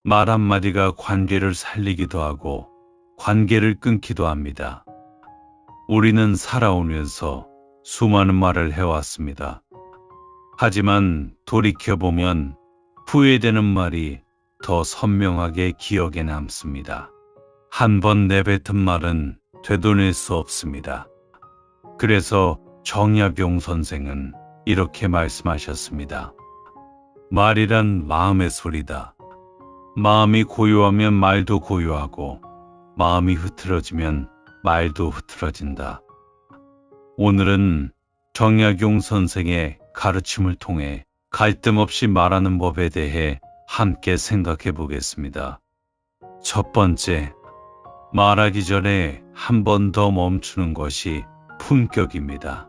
말 한마디가 관계를 살리기도 하고 관계를 끊기도 합니다. 우리는 살아오면서 수많은 말을 해왔습니다. 하지만 돌이켜보면 후회되는 말이 더 선명하게 기억에 남습니다. 한 번 내뱉은 말은 되돌릴 수 없습니다. 그래서 정약용 선생은 이렇게 말씀하셨습니다. 말이란 마음의 소리다. 마음이 고요하면 말도 고요하고 마음이 흐트러지면 말도 흐트러진다. 오늘은 정약용 선생의 가르침을 통해 갈등 없이 말하는 법에 대해 함께 생각해 보겠습니다. 첫 번째, 말하기 전에 한 번 더 멈추는 것이 품격입니다.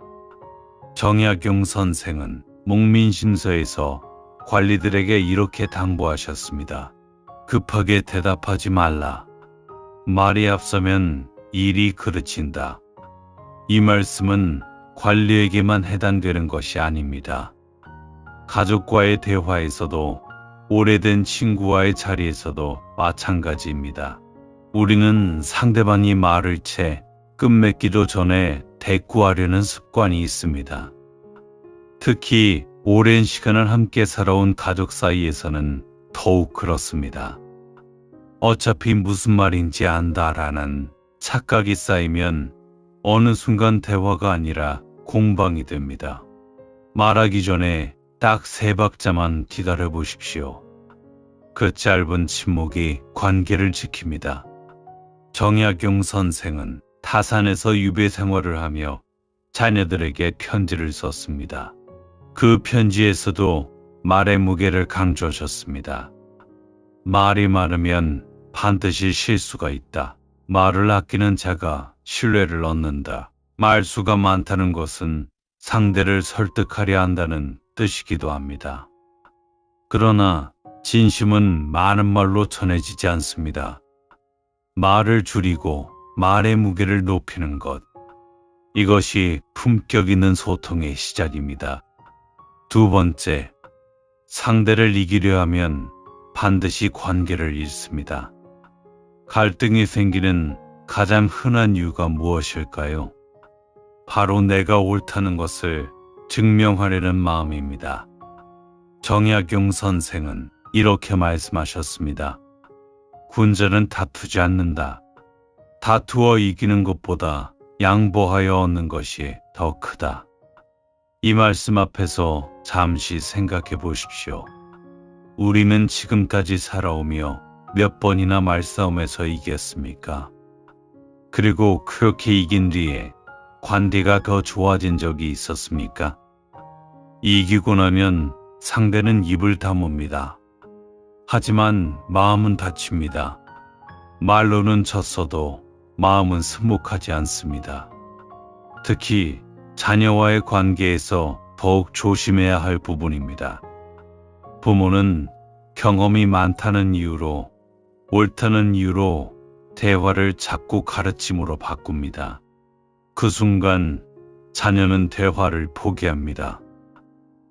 정약용 선생은 목민심서에서 관리들에게 이렇게 당부하셨습니다. 급하게 대답하지 말라. 말이 앞서면 일이 그르친다. 이 말씀은 관리에게만 해당되는 것이 아닙니다. 가족과의 대화에서도 오래된 친구와의 자리에서도 마찬가지입니다. 우리는 상대방이 말을 채 끝맺기도 전에 대꾸하려는 습관이 있습니다. 특히 오랜 시간을 함께 살아온 가족 사이에서는 더욱 그렇습니다. 어차피 무슨 말인지 안다라는 착각이 쌓이면 어느 순간 대화가 아니라 공방이 됩니다. 말하기 전에 딱 3박자만 기다려 보십시오. 그 짧은 침묵이 관계를 지킵니다. 정약용 선생은 타산에서 유배 생활을 하며 자녀들에게 편지를 썼습니다. 그 편지에서도 말의 무게를 강조하셨습니다. 말이 많으면 반드시 실수가 있다. 말을 아끼는 자가 신뢰를 얻는다. 말수가 많다는 것은 상대를 설득하려 한다는 뜻이기도 합니다. 그러나 진심은 많은 말로 전해지지 않습니다. 말을 줄이고 말의 무게를 높이는 것. 이것이 품격 있는 소통의 시작입니다. 두 번째, 상대를 이기려 하면 반드시 관계를 잃습니다. 갈등이 생기는 가장 흔한 이유가 무엇일까요? 바로 내가 옳다는 것을 증명하려는 마음입니다. 정약용 선생은 이렇게 말씀하셨습니다. 군자는 다투지 않는다. 다투어 이기는 것보다 양보하여 얻는 것이 더 크다. 이 말씀 앞에서 잠시 생각해 보십시오. 우리는 지금까지 살아오며 몇 번이나 말싸움에서 이겼습니까? 그리고 그렇게 이긴 뒤에 관계가 더 좋아진 적이 있었습니까? 이기고 나면 상대는 입을 다뭅니다. 하지만 마음은 다칩니다. 말로는 졌어도 마음은 승복하지 않습니다. 특히 자녀와의 관계에서 더욱 조심해야 할 부분입니다. 부모는 경험이 많다는 이유로, 옳다는 이유로 대화를 자꾸 가르침으로 바꿉니다. 그 순간 자녀는 대화를 포기합니다.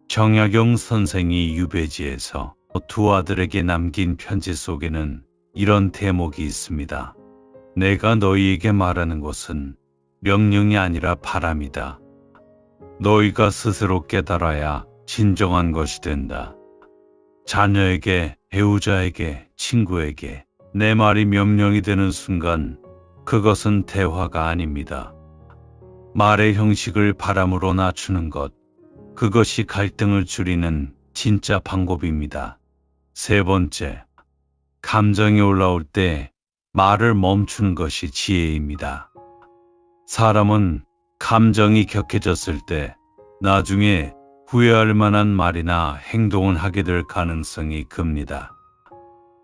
정약용 선생이 유배지에서 두 아들에게 남긴 편지 속에는 이런 대목이 있습니다. 내가 너희에게 말하는 것은 명령이 아니라 바람이다. 너희가 스스로 깨달아야 진정한 것이 된다. 자녀에게, 배우자에게, 친구에게 내 말이 명령이 되는 순간 그것은 대화가 아닙니다. 말의 형식을 바람으로 낮추는 것, 그것이 갈등을 줄이는 진짜 방법입니다. 세 번째, 감정이 올라올 때 말을 멈추는 것이 지혜입니다. 사람은 감정이 격해졌을 때 나중에 후회할 만한 말이나 행동을 하게 될 가능성이 큽니다.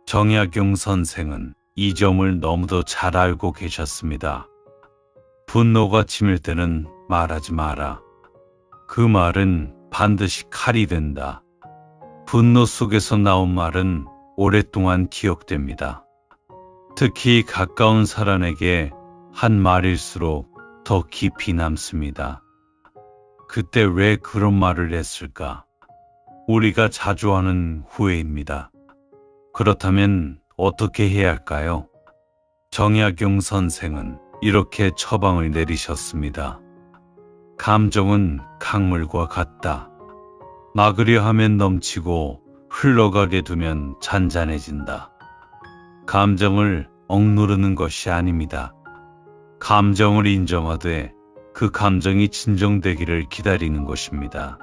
정약용 선생은 이 점을 너무도 잘 알고 계셨습니다. 분노가 치밀 때는 말하지 마라. 그 말은 반드시 칼이 된다. 분노 속에서 나온 말은 오랫동안 기억됩니다. 특히 가까운 사람에게 한 말일수록 더 깊이 남습니다. 그때 왜 그런 말을 했을까? 우리가 자주 하는 후회입니다. 그렇다면 어떻게 해야 할까요? 정약용 선생은 이렇게 처방을 내리셨습니다. 감정은 강물과 같다. 막으려 하면 넘치고 흘러가게 두면 잔잔해진다. 감정을 억누르는 것이 아닙니다. 감정을 인정하되 그 감정이 진정되기를 기다리는 것입니다.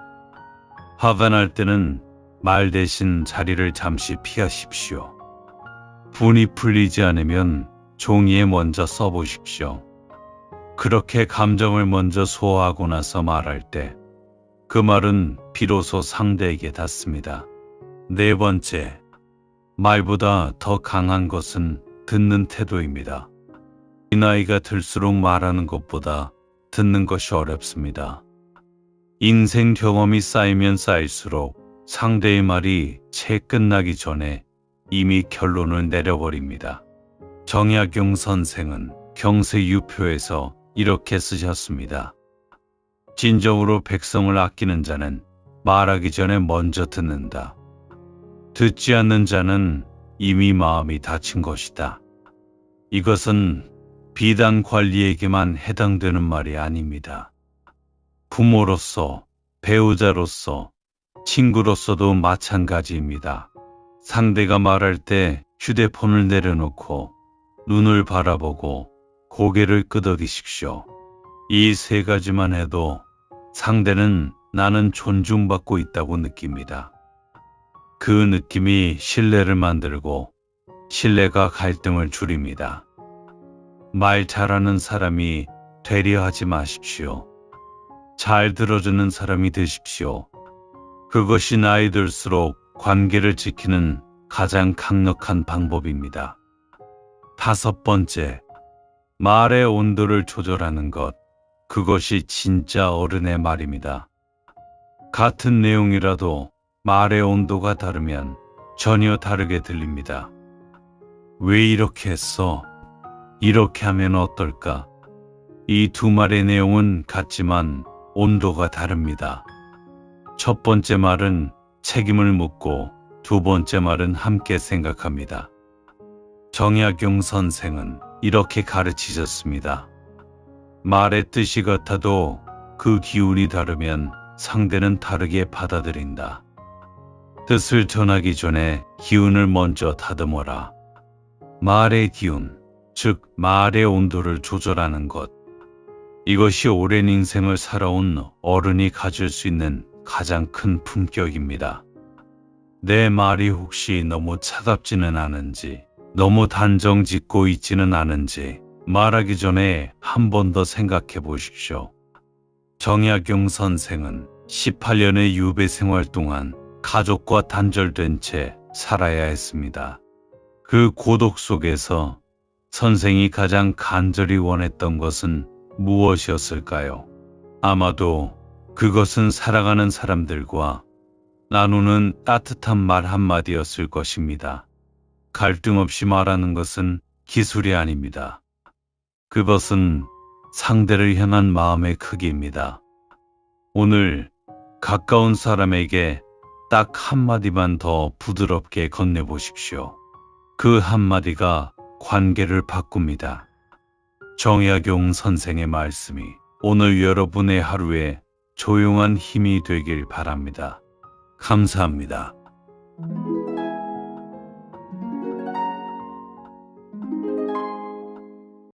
화가 날 때는 말 대신 자리를 잠시 피하십시오. 분이 풀리지 않으면 종이에 먼저 써보십시오. 그렇게 감정을 먼저 소화하고 나서 말할 때 그 말은 비로소 상대에게 닿습니다. 네 번째, 말보다 더 강한 것은 듣는 태도입니다. 이 나이가 들수록 말하는 것보다 듣는 것이 어렵습니다. 인생 경험이 쌓이면 쌓일수록 상대의 말이 채 끝나기 전에 이미 결론을 내려버립니다. 정약용 선생은 경세유표에서 이렇게 쓰셨습니다. 진정으로 백성을 아끼는 자는 말하기 전에 먼저 듣는다. 듣지 않는 자는 이미 마음이 닫힌 것이다. 이것은 비단 관리에게만 해당되는 말이 아닙니다. 부모로서, 배우자로서, 친구로서도 마찬가지입니다. 상대가 말할 때 휴대폰을 내려놓고 눈을 바라보고 고개를 끄덕이십시오. 이 세 가지만 해도 상대는 나는 존중받고 있다고 느낍니다. 그 느낌이 신뢰를 만들고 신뢰가 갈등을 줄입니다. 말 잘하는 사람이 되려 하지 마십시오. 잘 들어주는 사람이 되십시오. 그것이 나이 들수록 관계를 지키는 가장 강력한 방법입니다. 다섯 번째, 말의 온도를 조절하는 것. 그것이 진짜 어른의 말입니다. 같은 내용이라도 말의 온도가 다르면 전혀 다르게 들립니다. 왜 이렇게 했어? 이렇게 하면 어떨까? 이 두 말의 내용은 같지만 온도가 다릅니다. 첫 번째 말은 책임을 묻고 두 번째 말은 함께 생각합니다. 정약용 선생은 이렇게 가르치셨습니다. 말의 뜻이 같아도 그 기운이 다르면 상대는 다르게 받아들인다. 뜻을 전하기 전에 기운을 먼저 다듬어라. 말의 기운, 즉 말의 온도를 조절하는 것. 이것이 오랜 인생을 살아온 어른이 가질 수 있는 가장 큰 품격입니다. 내 말이 혹시 너무 차갑지는 않은지, 너무 단정 짓고 있지는 않은지 말하기 전에 한 번 더 생각해 보십시오. 정약용 선생은 18년의 유배 생활 동안 가족과 단절된 채 살아야 했습니다. 그 고독 속에서 선생이 가장 간절히 원했던 것은 무엇이었을까요? 아마도 그것은 살아가는 사람들과 나누는 따뜻한 말 한마디였을 것입니다. 갈등 없이 말하는 것은 기술이 아닙니다. 그것은 상대를 향한 마음의 크기입니다. 오늘 가까운 사람에게 딱 한마디만 더 부드럽게 건네보십시오. 그 한마디가 관계를 바꿉니다. 정약용 선생의 말씀이 오늘 여러분의 하루에 조용한 힘이 되길 바랍니다. 감사합니다.